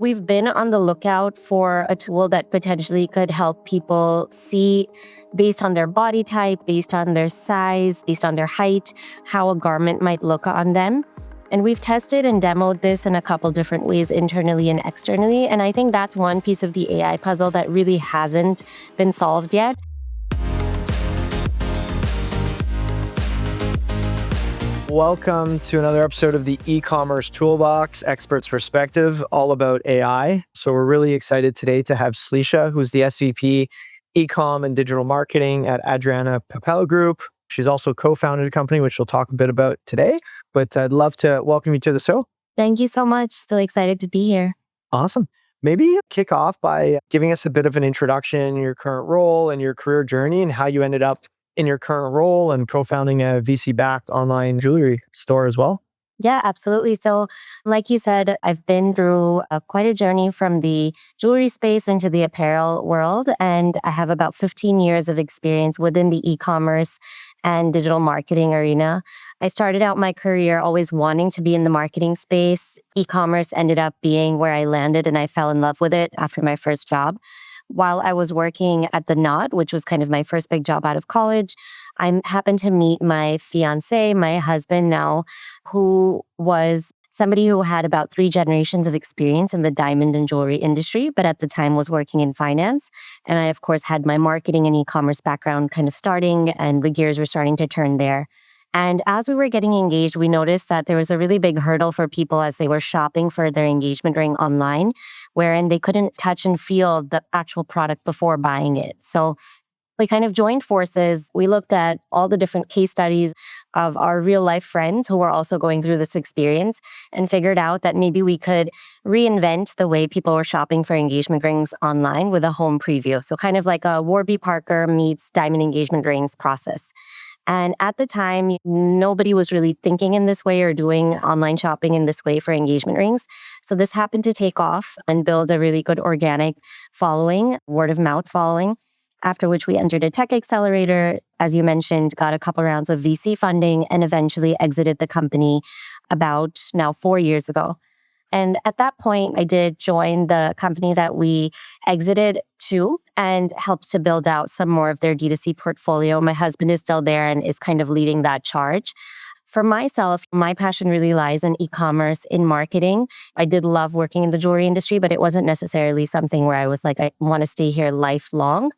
We've been on the lookout for a tool that potentially could help people see based on their body type, based on their size, based on their height, how a garment might look on them. And we've tested and demoed this in a couple different ways, internally and externally. And I think that's one piece of the AI puzzle that really hasn't been solved yet. Welcome to another episode of the e-commerce toolbox, experts perspective, all about AI. So we're really excited today to have Slisha, who's the SVP e-com and digital marketing at Adrianna Papell Group. She's also co-founded a company, which we'll talk a bit about today, but I'd love to welcome you to the show. Thank you so much. So excited to be here. Awesome. Maybe kick off by giving us a bit of an introduction, your current role and your career journey and how you ended up in your current role and co-founding a VC-backed online jewelry store as well. Yeah, absolutely. So, like you said, I've been through quite a journey from the jewelry space into the apparel world, and I have about 15 years of experience within the e-commerce and digital marketing arena. I started out my career always wanting to be in the marketing space. E-commerce ended up being where I landed, and I fell in love with it after my first job. While I was working at the Knot, which was kind of my first big job out of college, I happened to meet my fiance, my husband now, who was somebody who had about 3 generations of experience in the diamond and jewelry industry, but at the time was working in finance. And I, of course, had my marketing and e-commerce background kind of starting, and the gears were starting to turn there. And as we were getting engaged, we noticed that there was a really big hurdle for people as they were shopping for their engagement ring online, wherein they couldn't touch and feel the actual product before buying it. So we kind of joined forces. We looked at all the different case studies of our real life friends who were also going through this experience and figured out that maybe we could reinvent the way people were shopping for engagement rings online with a home preview. So kind of like a Warby Parker meets diamond engagement rings process. And at the time, nobody was really thinking in this way or doing online shopping in this way for engagement rings. So this happened to take off and build a really good organic following, word of mouth following, after which we entered a tech accelerator, as you mentioned, got a couple rounds of VC funding, and eventually exited the company about now 4 years ago. And at that point, I did join the company that we exited to and helped to build out some more of their D2C portfolio. My husband is still there and is kind of leading that charge. For myself, my passion really lies in e-commerce, in marketing. I did love working in the jewelry industry, but it wasn't necessarily something where I was like, I want to stay here lifelong.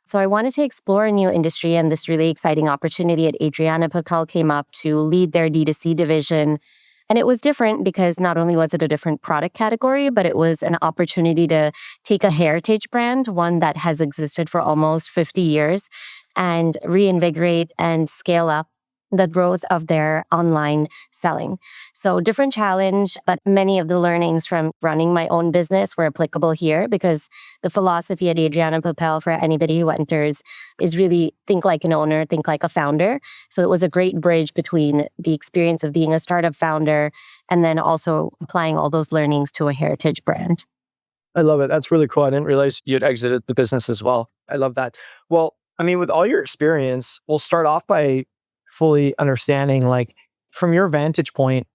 So I wanted to explore a new industry, and this really exciting opportunity at Adrianna Papell came up to lead their D2C division. And it was different because not only was it a different product category, but it was an opportunity to take a heritage brand, one that has existed for almost 50 years, and reinvigorate and scale up the growth of their online selling. So different challenge, but many of the learnings from running my own business were applicable here because the philosophy at Adrianna Papell for anybody who enters is really think like an owner, think like a founder. So it was a great bridge between the experience of being a startup founder and then also applying all those learnings to a heritage brand. I love it. That's really cool. I didn't realize you'd exited the business as well. I love that. Well, I mean, with all your experience, we'll start off by fully understanding, like, from your vantage point,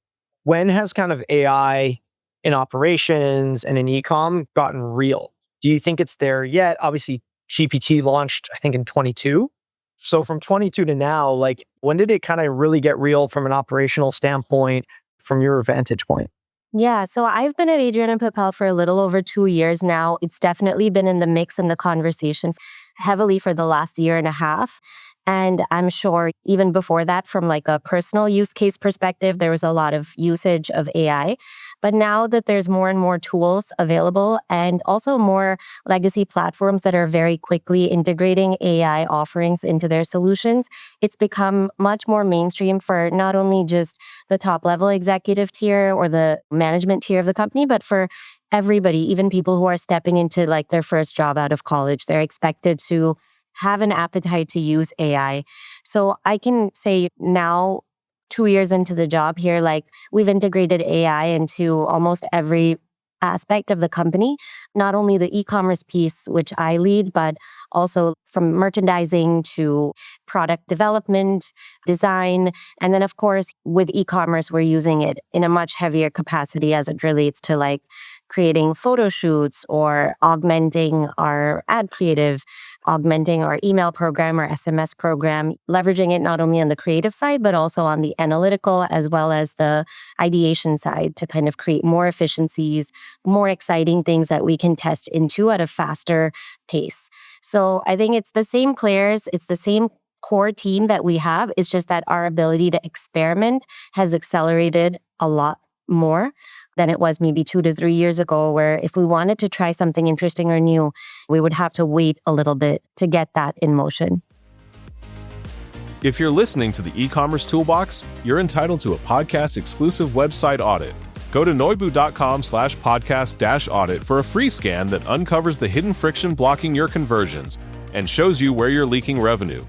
when has kind of AI in operations and in e-com gotten real? Do you think it's there yet? Obviously, GPT launched, I think, in 22. So from 22 to now, like, when did it kind of really get real from an operational standpoint, from your vantage point? Yeah, so I've been at Adrianna Papell for a little over 2 years now. It's definitely been in the mix and the conversation heavily for the last year and a half. And I'm sure even before that, from like a personal use case perspective, there was a lot of usage of AI. But now that there's more and more tools available and also more legacy platforms that are very quickly integrating AI offerings into their solutions, it's become much more mainstream for not only just the top level executive tier or the management tier of the company, but for everybody, even people who are stepping into like their first job out of college. They're expected to have an appetite to use AI. So I can say now, 2 years into the job here, like we've integrated AI into almost every aspect of the company, not only the e-commerce piece, which I lead, but also from merchandising to product development, design. And then, of course, with e-commerce, we're using it in a much heavier capacity as it relates to like creating photo shoots or augmenting our ad creative, augmenting our email program or SMS program, leveraging it not only on the creative side, but also on the analytical as well as the ideation side to kind of create more efficiencies, more exciting things that we can test into at a faster pace. So I think it's the same players, it's the same core team that we have. It's just that our ability to experiment has accelerated a lot more than it was maybe 2 to 3 years ago, where if we wanted to try something interesting or new, we would have to wait a little bit to get that in motion. If you're listening to the e-commerce toolbox, you're entitled to a podcast exclusive website audit. Go to noibu.com/podcast-audit for a free scan that uncovers the hidden friction blocking your conversions and shows you where you're leaking revenue.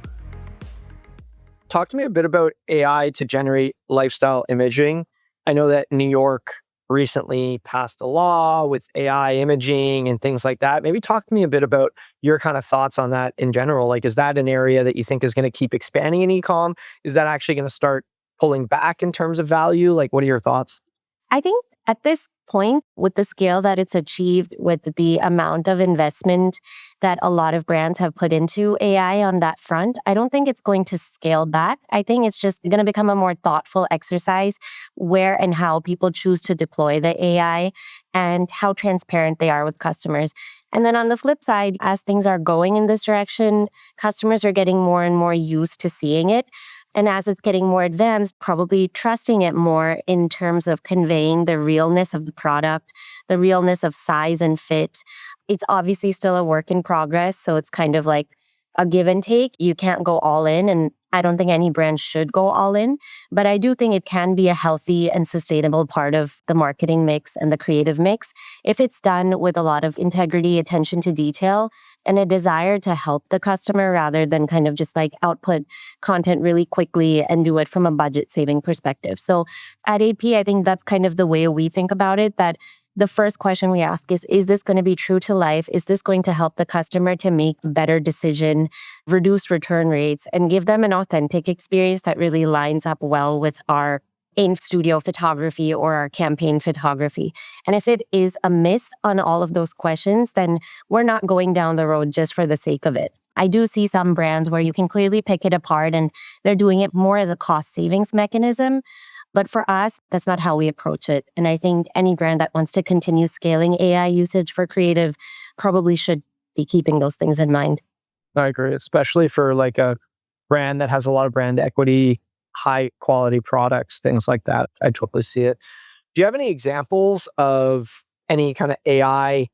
Talk to me a bit about AI to generate lifestyle imaging. I know that New York recently passed a law with AI imaging and things like that. Maybe talk to me a bit about your kind of thoughts on that in general. Like, is that an area that you think is going to keep expanding in e-com? Is that actually going to start pulling back in terms of value? Like, what are your thoughts? I think at this point, with the scale that it's achieved, with the amount of investment that a lot of brands have put into AI on that front, I don't think it's going to scale back. I think it's just going to become a more thoughtful exercise where and how people choose to deploy the AI and how transparent they are with customers. And then on the flip side, as things are going in this direction, customers are getting more and more used to seeing it. And as it's getting more advanced, probably trusting it more in terms of conveying the realness of the product, the realness of size and fit. It's obviously still a work in progress. So it's kind of like a give and take. You can't go all in. And I don't think any brand should go all in. But I do think it can be a healthy and sustainable part of the marketing mix and the creative mix if it's done with a lot of integrity, attention to detail, and a desire to help the customer rather than kind of just like output content really quickly and do it from a budget saving perspective. So at AP, I think that's kind of the way we think about it, that the first question we ask is this going to be true to life? Is this going to help the customer to make a better decision, reduce return rates, and give them an authentic experience that really lines up well with our in-studio photography or our campaign photography? And if it is a miss on all of those questions, then we're not going down the road just for the sake of it. I do see some brands where you can clearly pick it apart and they're doing it more as a cost savings mechanism. But for us, that's not how we approach it. And I think any brand that wants to continue scaling AI usage for creative probably should be keeping those things in mind. I agree, especially for like a brand that has a lot of brand equity, high quality products, things like that. I totally see it. Do you have any examples of any kind of AI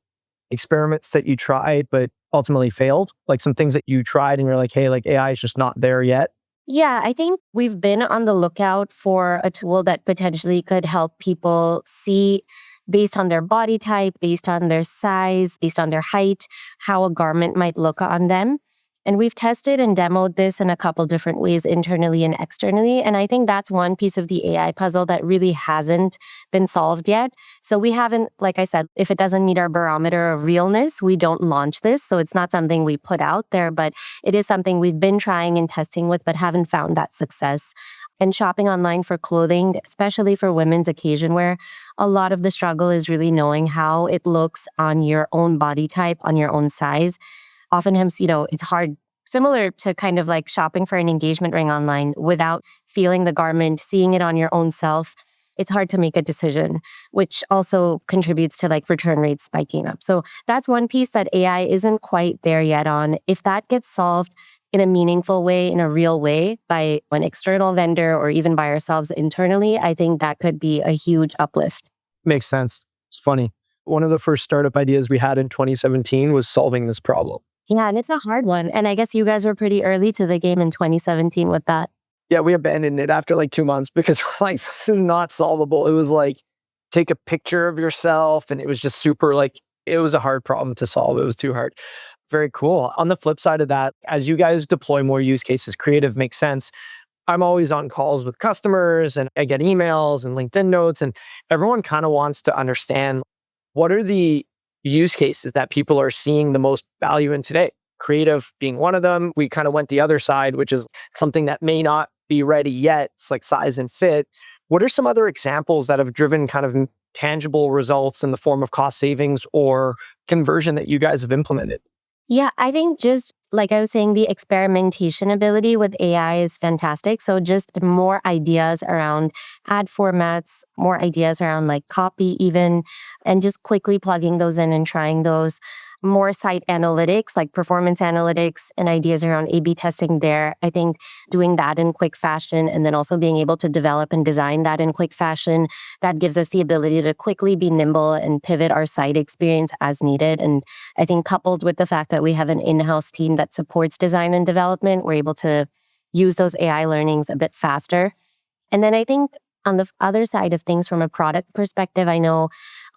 experiments that you tried but ultimately failed? Like some things that you tried and you're like, hey, like AI is just not there yet. Yeah, I think we've been on the lookout for a tool that potentially could help people see based on their body type, based on their size, based on their height, how a garment might look on them. And we've tested and demoed this in a couple different ways, internally and externally. And I think that's one piece of the AI puzzle that really hasn't been solved yet. So we haven't, like I said, if it doesn't meet our barometer of realness, we don't launch this. So it's not something we put out there, but it is something we've been trying and testing with, but haven't found that success. And shopping online for clothing, especially for women's occasion wear, a lot of the struggle is really knowing how it looks on your own body type, on your own size. Oftentimes, it's hard, similar to kind of like shopping for an engagement ring online without feeling the garment, seeing it on your own self. It's hard to make a decision, which also contributes to like return rates spiking up. So that's one piece that AI isn't quite there yet on. If that gets solved in a meaningful way, in a real way by an external vendor or even by ourselves internally, I think that could be a huge uplift. Makes sense. It's funny. One of the first startup ideas we had in 2017 was solving this problem. Yeah, and it's a hard one. And I guess you guys were pretty early to the game in 2017 with that. Yeah, we abandoned it after like 2 months because we're like, this is not solvable. It was like, take a picture of yourself. And it was just super like, it was a hard problem to solve. It was too hard. Very cool. On the flip side of that, as you guys deploy more use cases, creative makes sense. I'm always on calls with customers and I get emails and LinkedIn notes, and everyone kind of wants to understand what are the use cases that people are seeing the most value in today. Creative being one of them. We kind of went the other side, which is something that may not be ready yet. It's like size and fit. What are some other examples that have driven kind of tangible results in the form of cost savings or conversion that you guys have implemented? Yeah, I think just like I was saying, the experimentation ability with AI is fantastic. So just more ideas around ad formats, more ideas around like copy even, and just quickly plugging those in and trying those. More site analytics, like performance analytics and ideas around A/B testing there. I think doing that in quick fashion and then also being able to develop and design that in quick fashion, that gives us the ability to quickly be nimble and pivot our site experience as needed. And I think coupled with the fact that we have an in-house team that supports design and development, we're able to use those AI learnings a bit faster. And then I think on the other side of things, from a product perspective, I know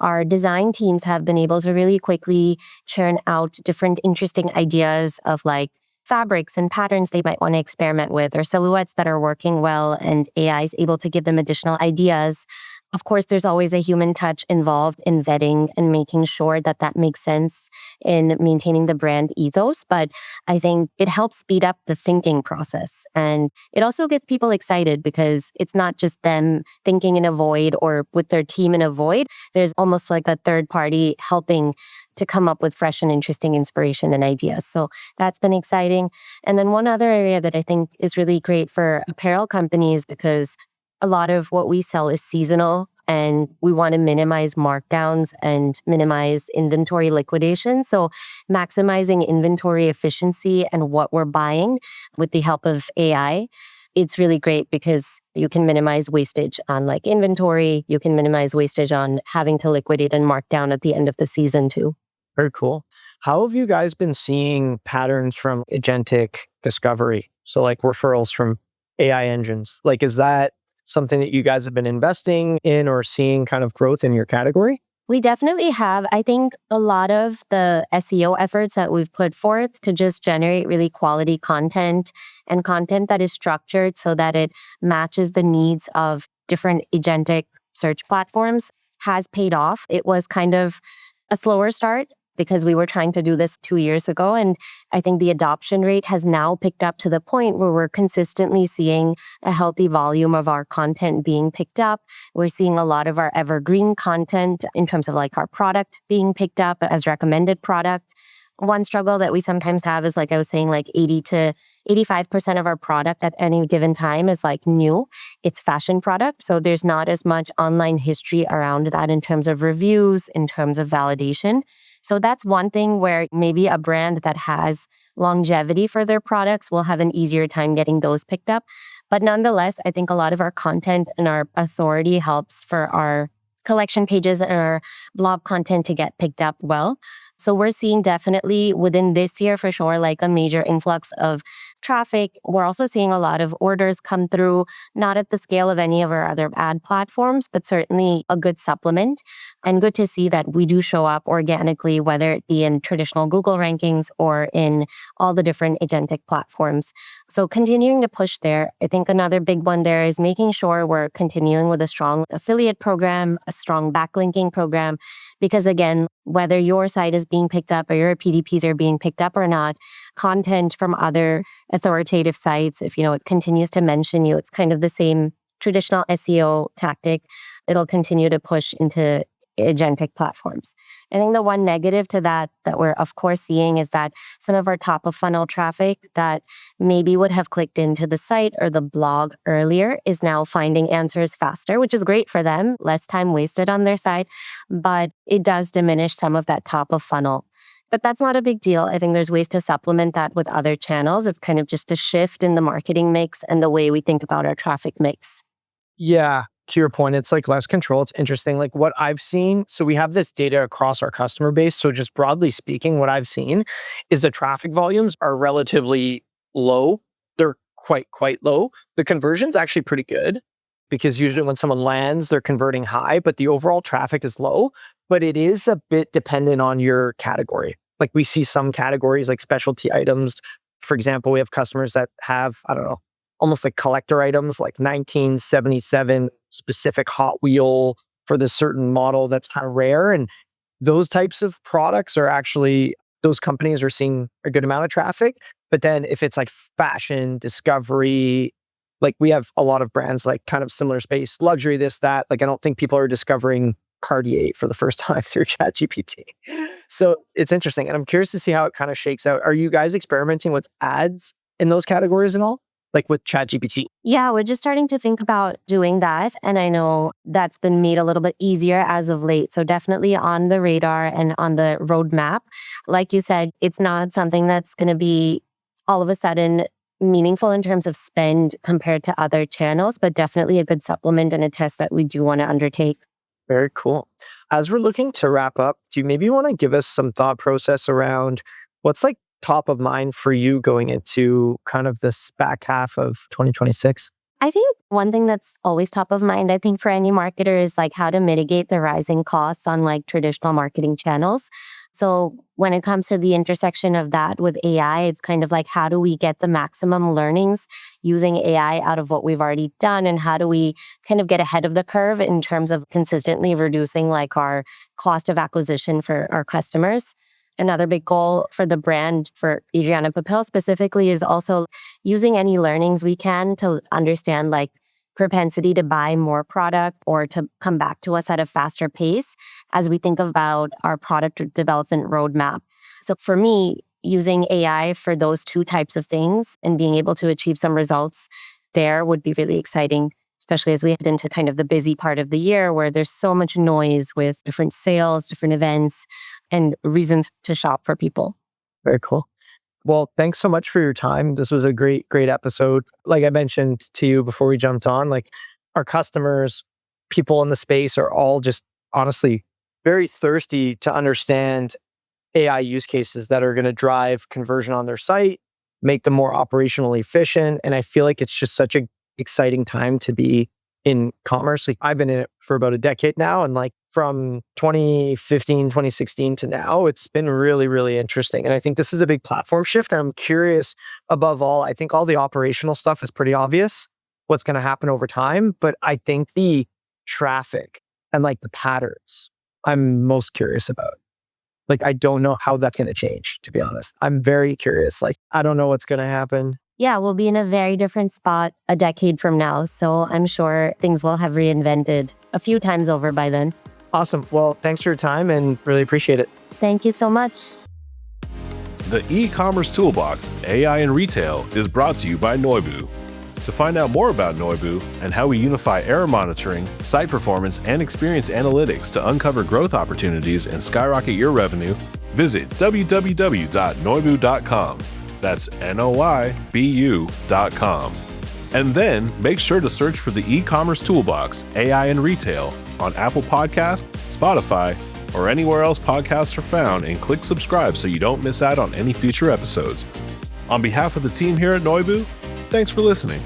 our design teams have been able to really quickly churn out different interesting ideas of like fabrics and patterns they might want to experiment with or silhouettes that are working well, and AI is able to give them additional ideas. Of course, there's always a human touch involved in vetting and making sure that that makes sense in maintaining the brand ethos. But I think it helps speed up the thinking process. And it also gets people excited because it's not just them thinking in a void or with their team in a void. There's almost like a third party helping to come up with fresh and interesting inspiration and ideas. So that's been exciting. And then one other area that I think is really great for apparel companies, because a lot of what we sell is seasonal and we want to minimize markdowns and minimize inventory liquidation. So maximizing inventory efficiency and what we're buying with the help of AI, it's really great because you can minimize wastage on like inventory. You can minimize wastage on having to liquidate and mark down at the end of the season too. Very cool. How have you guys been seeing patterns from agentic discovery? So like referrals from AI engines. Like, is that something that you guys have been investing in or seeing kind of growth in your category? We definitely have. I think a lot of the SEO efforts that we've put forth to just generate really quality content and content that is structured so that it matches the needs of different agentic search platforms has paid off. It was kind of a slower start because we were trying to do this 2 years ago. And I think the adoption rate has now picked up to the point where we're consistently seeing a healthy volume of our content being picked up. We're seeing a lot of our evergreen content in terms of like our product being picked up as recommended product. One struggle that we sometimes have is, like I was saying, like 80 to 85% of our product at any given time is like new. It's fashion product. So there's not as much online history around that in terms of reviews, in terms of validation. So that's one thing where maybe a brand that has longevity for their products will have an easier time getting those picked up. But nonetheless, I think a lot of our content and our authority helps for our collection pages and our blog content to get picked up well. So we're seeing definitely within this year for sure, like a major influx of traffic. We're also seeing a lot of orders come through, not at the scale of any of our other ad platforms, but certainly a good supplement. And good to see that we do show up organically, whether it be in traditional Google rankings or in all the different agentic platforms. So continuing to push there. I think another big one there is making sure we're continuing with a strong affiliate program, a strong backlinking program, because again, whether your site is being picked up or your PDPs are being picked up or not, content from other authoritative sites, if it continues to mention you, it's kind of the same traditional SEO tactic. It'll continue to push into agentic platforms. I think the one negative to that we're of course seeing is that some of our top of funnel traffic that maybe would have clicked into the site or the blog earlier is now finding answers faster, which is great for them, less time wasted on their side, but it does diminish some of that top of funnel. But that's not a big deal. I think there's ways to supplement that with other channels. It's kind of just a shift in the marketing mix and the way we think about our traffic mix. Yeah. To your point, it's like less control. It's interesting. Like what I've seen, so we have this data across our customer base. So just broadly speaking, what I've seen is the traffic volumes are relatively low. They're quite low. The conversion's actually pretty good because usually when someone lands, they're converting high, but the overall traffic is low. But it is a bit dependent on your category. Like we see some categories like specialty items. For example, we have customers that have, I don't know, almost like collector items, like 1977 specific Hot Wheel for this certain model that's kind of rare. And those types of products are actually, those companies are seeing a good amount of traffic. But then if it's like fashion, discovery, like we have a lot of brands like kind of similar space, luxury, this, that, like I don't think people are discovering cardiate for the first time through ChatGPT. So it's interesting. And I'm curious to see how it kind of shakes out. Are you guys experimenting with ads in those categories and all? Like with ChatGPT? Yeah, we're just starting to think about doing that. And I know that's been made a little bit easier as of late. So definitely on the radar and on the roadmap. Like you said, it's not something that's going to be all of a sudden meaningful in terms of spend compared to other channels, but definitely a good supplement and a test that we do want to undertake. Very cool. As we're looking to wrap up, do you maybe want to give us some thought process around what's like top of mind for you going into kind of this back half of 2026? I think one thing that's always top of mind, I think for any marketer is like how to mitigate the rising costs on like traditional marketing channels. So when it comes to the intersection of that with AI, it's kind of like how do we get the maximum learnings using AI out of what we've already done, and how do we kind of get ahead of the curve in terms of consistently reducing like our cost of acquisition for our customers. Another big goal for the brand, for Adrianna Papell specifically, is also using any learnings we can to understand like propensity to buy more product or to come back to us at a faster pace as we think about our product development roadmap. So for me, using AI for those two types of things and being able to achieve some results there would be really exciting, especially as we head into kind of the busy part of the year where there's so much noise with different sales, different events, and reasons to shop for people. Very cool. Well, thanks so much for your time. This was a great, great episode. Like I mentioned to you before we jumped on, like our customers, people in the space are all just honestly very thirsty to understand AI use cases that are going to drive conversion on their site, make them more operationally efficient. And I feel like it's just such an exciting time to be in commerce. Like I've been in it for about a decade now. And like from 2015, 2016 to now, it's been really, really interesting. And I think this is a big platform shift. And I'm curious above all, I think all the operational stuff is pretty obvious what's going to happen over time. But I think the traffic and like the patterns, I'm most curious about. Like, I don't know how that's going to change, to be honest. I'm very curious. Like, I don't know what's going to happen. Yeah, we'll be in a very different spot a decade from now. So I'm sure things will have reinvented a few times over by then. Awesome. Well, thanks for your time and really appreciate it. Thank you so much. The e-commerce toolbox, AI in Retail, is brought to you by Noibu. To find out more about Noibu and how we unify error monitoring, site performance, and experience analytics to uncover growth opportunities and skyrocket your revenue, visit www.noibu.com. That's Noibu.com. And then make sure to search for the e-commerce toolbox, AI in Retail, on Apple Podcasts, Spotify, or anywhere else podcasts are found, and click subscribe so you don't miss out on any future episodes. On behalf of the team here at Noibu, thanks for listening.